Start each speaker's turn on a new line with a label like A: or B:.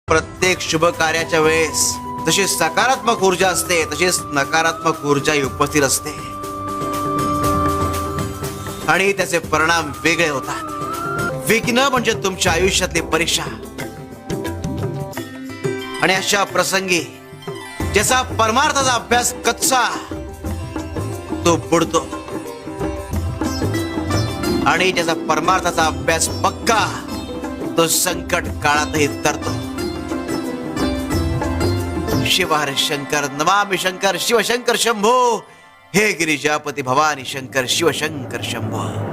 A: प्रत्येक शुभ कार्याच्या वेळेस जशी सकारात्मक ऊर्जा असते तशीच नकारात्मक ऊर्जा उपस्थित असते आणि त्याचे परिणाम वेगळे होतात. विघ्न म्हणजे तुमच्या आयुष्यातली परीक्षा आणि अशा प्रसंगी ज्याचा परमार्थाचा अभ्यास कच्चा तो बुडतो आणि ज्याचा परमार्थाचा अभ्यास पक्का तो संकट काळातही तरतो. शिव हर शंकर नमामि शंकर शिवशंकर शंभो. हे गिरिजापती भवानी शंकर शिवशंकर शंभो.